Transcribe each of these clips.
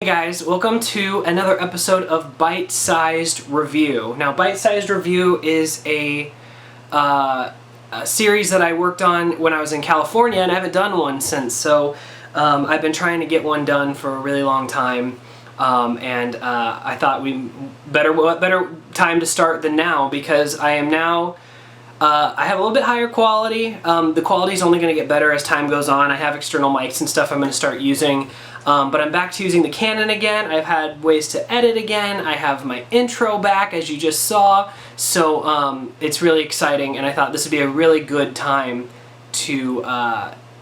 Hey guys, welcome to another episode of Bite-Sized Review. Now, Bite-Sized Review is a series that I worked on when I was in California, and I haven't done one since. So I've been trying to get one done for a really long time, and I thought what better time to start than now, because I am now. I have a little bit higher quality. The quality is only going to get better as time goes on. I have external mics and stuff I'm going to start using. But I'm back to using the Canon again. I've had ways to edit again. I have my intro back, as you just saw. So it's really exciting, and I thought this would be a really good time to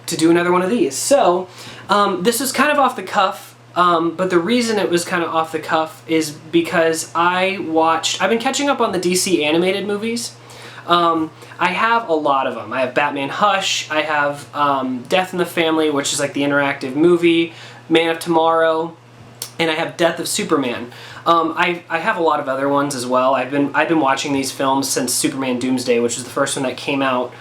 do another one of these. So this was kind of off the cuff. But the reason it was kind of off the cuff is because I've been catching up on the DC animated movies. I have a lot of them. I have Batman Hush, I have Death in the Family, which is like the interactive movie, Man of Tomorrow, and I have Death of Superman. I have a lot of other ones as well. I've been watching these films since Superman Doomsday, which was the first one that came out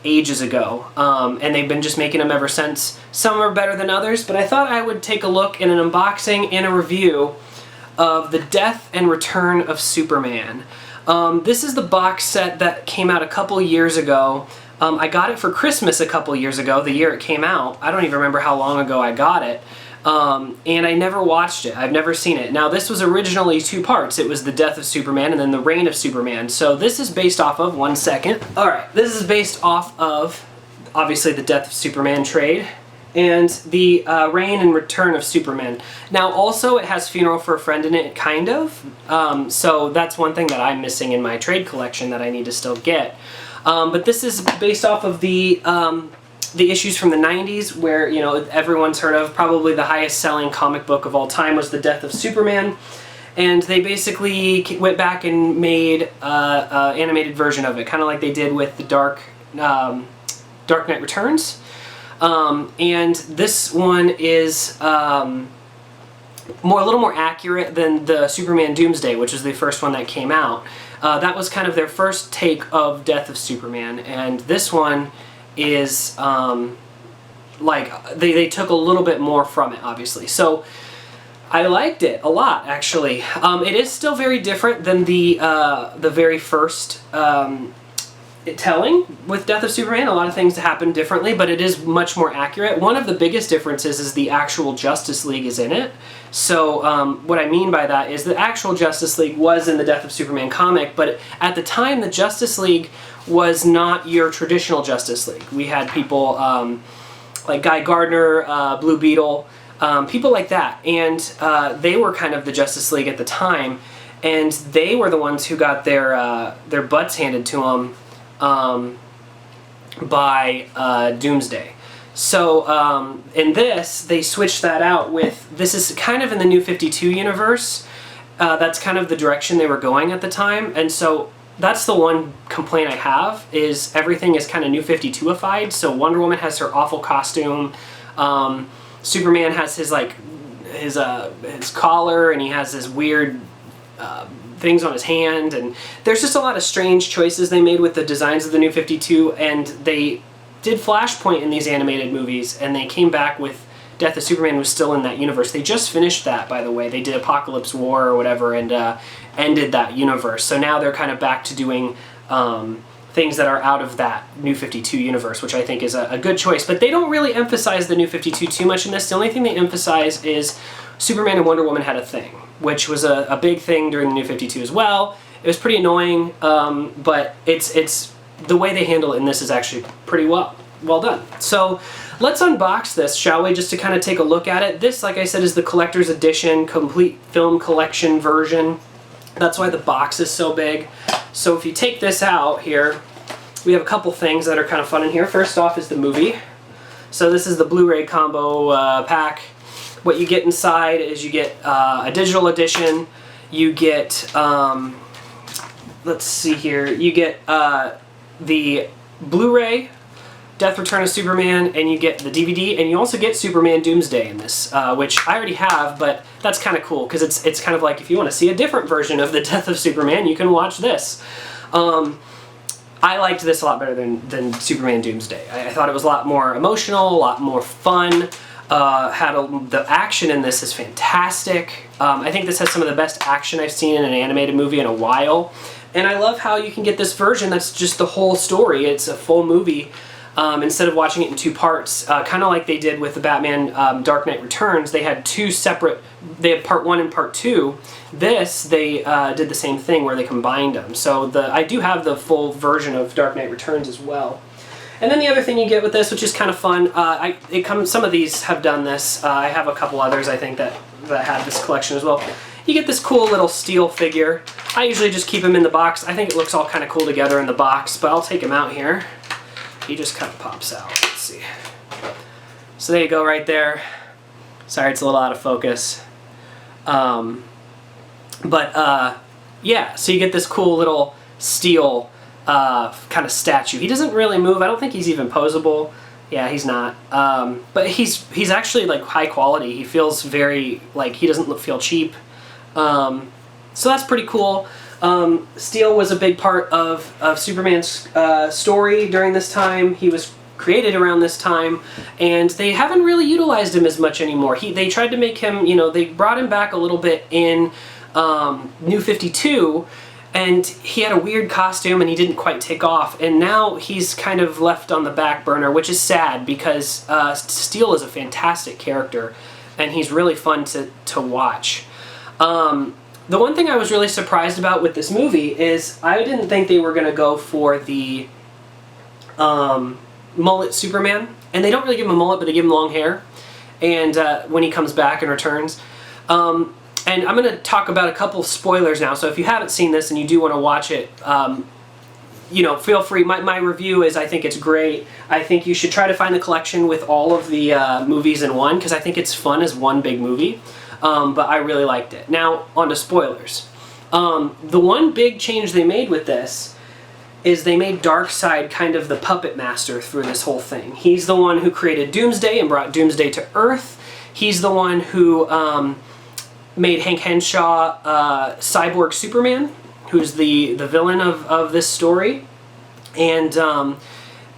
ages ago, and they've been just making them ever since. Some are better than others, but I thought I would take a look in an unboxing and a review of the Death and Return of Superman. This is the box set that came out a couple years ago. I got it for Christmas a couple years ago, the year it came out. I don't even remember how long ago I got it. And I never watched it. I've never seen it. Now, this was originally two parts. It was the Death of Superman and then the Reign of Superman. So this is based off of, one second. Alright, this is based off of, obviously, the Death of Superman trade and the Reign and Return of Superman. Now, also, it has Funeral for a Friend in it, kind of. So that's one thing that I'm missing in my trade collection that I need to still get. But this is based off of the issues from the 90s, where, you know, everyone's heard of. Probably the highest selling comic book of all time was The Death of Superman. And they basically went back and made an animated version of it, kind of like they did with the Dark Knight Returns. And this one is a little more accurate than the Superman Doomsday, which was the first one that came out. That was kind of their first take of Death of Superman, and this one is like they took a little bit more from it, obviously. So I liked it a lot, actually. It is still very different than the very first telling with Death of Superman. A lot of things happen differently, but it is much more accurate. One of the biggest differences is the actual Justice League is in it. So what I mean by that is the actual Justice League was in the Death of Superman comic, but at the time the Justice League was not your traditional Justice League. We had people like Guy Gardner, Blue Beetle, people like that, and they were kind of the Justice League at the time, and they were the ones who got their butts handed to them by Doomsday. So in this, they switched that out with, this is kind of in the New 52 universe. That's kind of the direction they were going at the time, and so that's the one complaint I have, is everything is kind of New 52ified. So Wonder Woman has her awful costume, Superman has his his collar, and he has this weird things on his hand, and there's just a lot of strange choices they made with the designs of the New 52, and they did Flashpoint in these animated movies, and they came back with Death of Superman was still in that universe. They just finished that, by the way. They did Apocalypse War or whatever, and ended that universe. So now they're kind of back to doing things that are out of that New 52 universe, which I think is a good choice. But they don't really emphasize the New 52 too much in this. The only thing they emphasize is Superman and Wonder Woman had a thing, which was a big thing during the New 52 as well. It was pretty annoying, but it's the way they handle it in this is actually pretty well done. So let's unbox this, shall we, just to kind of take a look at it. This, like I said, is the collector's edition, complete film collection version. That's why the box is so big. So if you take this out here, we have a couple things that are kind of fun in here. First off is the movie. So this is the Blu-ray combo pack. What you get inside is you get a digital edition. You get, let's see here, you get the Blu-ray Death Return of Superman, and you get the DVD, and you also get Superman Doomsday in this, which I already have, but that's kind of cool, because it's kind of like, if you want to see a different version of the Death of Superman, you can watch this. I liked this a lot better than Superman Doomsday. I thought it was a lot more emotional, a lot more fun. The action in this is fantastic. I think this has some of the best action I've seen in an animated movie in a while. And I love how you can get this version that's just the whole story. It's a full movie instead of watching it in 2 parts. Kind of like they did with the Batman Dark Knight Returns. They had 2 separate, they had part 1 and part 2. This, they did the same thing where they combined them. So I do have the full version of Dark Knight Returns as well. And then the other thing you get with this, which is kind of fun, some of these have done this. I have a couple others, I think, that have this collection as well. You get this cool little steel figure. I usually just keep him in the box. I think it looks all kind of cool together in the box, but I'll take him out here. He just kind of pops out. Let's see. So there you go right there. Sorry, it's a little out of focus. Yeah, so you get this cool little steel kind of statue. He doesn't really move. I don't think he's even posable. Yeah, he's not. But he's actually like high quality. He feels very, like, he doesn't feel cheap. So that's pretty cool. Steel was a big part of Superman's story during this time. He was created around this time, and they haven't really utilized him as much anymore. They tried to make him, they brought him back a little bit in New 52, and he had a weird costume and he didn't quite take off, and now he's kind of left on the back burner, which is sad because Steel is a fantastic character and he's really fun to watch. The one thing I was really surprised about with this movie is I didn't think they were going to go for the mullet Superman, and they don't really give him a mullet, but they give him long hair, and when he comes back and returns. And I'm going to talk about a couple spoilers now, so if you haven't seen this and you do want to watch it, feel free. My review is I think it's great. I think you should try to find the collection with all of the movies in one, because I think it's fun as one big movie, but I really liked it. Now, on to spoilers. The one big change they made with this is they made Darkseid kind of the puppet master through this whole thing. He's the one who created Doomsday and brought Doomsday to Earth. He's the one who made Hank Henshaw Cyborg Superman, who's the villain of this story. And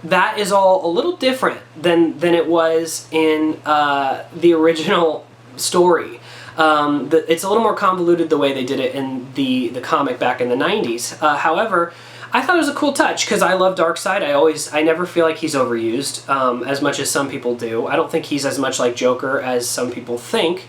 that is all a little different than it was in the original story. It's a little more convoluted the way they did it in the comic back in the 90s. However, I thought it was a cool touch because I love Darkseid. I never feel like he's overused as much as some people do. I don't think he's as much like Joker as some people think.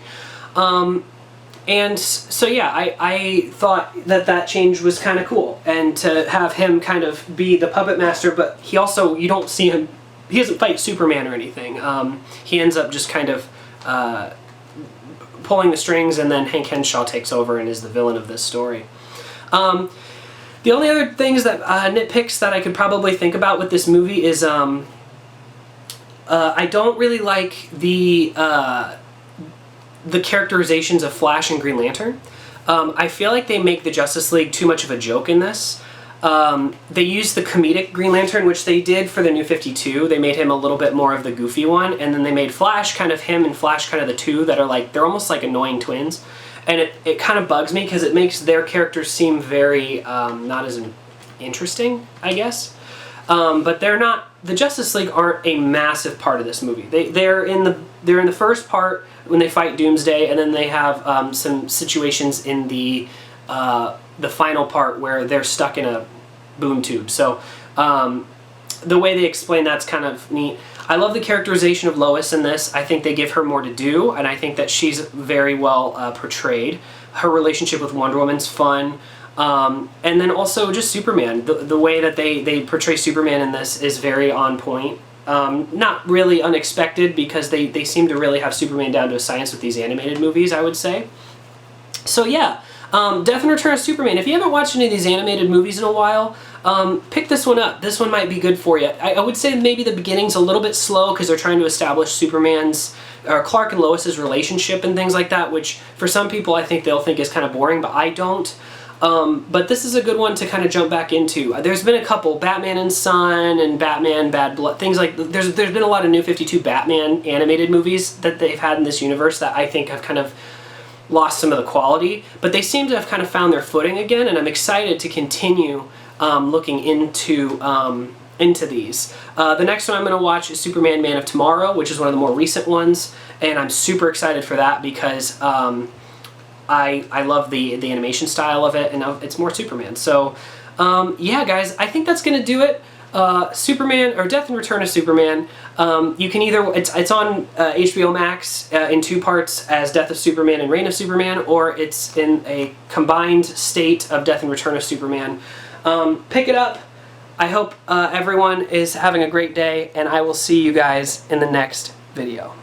And so yeah, I thought that change was kind of cool, and to have him kind of be the puppet master, but he also, you don't see him, he doesn't fight Superman or anything. He ends up just kind of pulling the strings, and then Hank Henshaw takes over and is the villain of this story. The only other things that nitpicks that I could probably think about with this movie is I don't really like the characterizations of Flash and Green Lantern. I feel like they make the Justice League too much of a joke in this. They use the comedic Green Lantern, which they did for the New 52. They made him a little bit more of the goofy one, and then they made Flash kind of him and Flash kind of the two that are like, they're almost like annoying twins. And it kind of bugs me because it makes their characters seem very not as interesting, I guess. But they're not. The Justice League aren't a massive part of this movie. They're in the first part when they fight Doomsday, and then they have some situations in the final part where they're stuck in a boom tube. So the way they explain that's kind of neat. I love the characterization of Lois in this. I think they give her more to do, and I think that she's very well portrayed. Her relationship with Wonder Woman's fun. And then also just Superman. The way that they portray Superman in this is very on point. Not really unexpected, because they seem to really have Superman down to a science with these animated movies, I would say. So yeah, Death and Return of Superman. If you haven't watched any of these animated movies in a while, pick this one up. This one might be good for you. I would say maybe the beginning's a little bit slow because they're trying to establish Superman's, or Clark and Lois's relationship and things like that, which for some people I think they'll think is kind of boring, but I don't. But this is a good one to kind of jump back into. There's been a couple, Batman and Son and Batman Bad Blood, things like, there's been a lot of New 52 Batman animated movies that they've had in this universe that I think have kind of lost some of the quality, but they seem to have kind of found their footing again, and I'm excited to continue looking into into these. The next one I'm going to watch is Superman Man of Tomorrow, which is one of the more recent ones, and I'm super excited for that because I love the animation style of it, and it's more Superman. So yeah, guys, I think that's going to do it. Superman, or Death and Return of Superman. You can either, it's on HBO Max in 2 parts as Death of Superman and Reign of Superman, or it's in a combined state of Death and Return of Superman. Pick it up. I hope everyone is having a great day, and I will see you guys in the next video.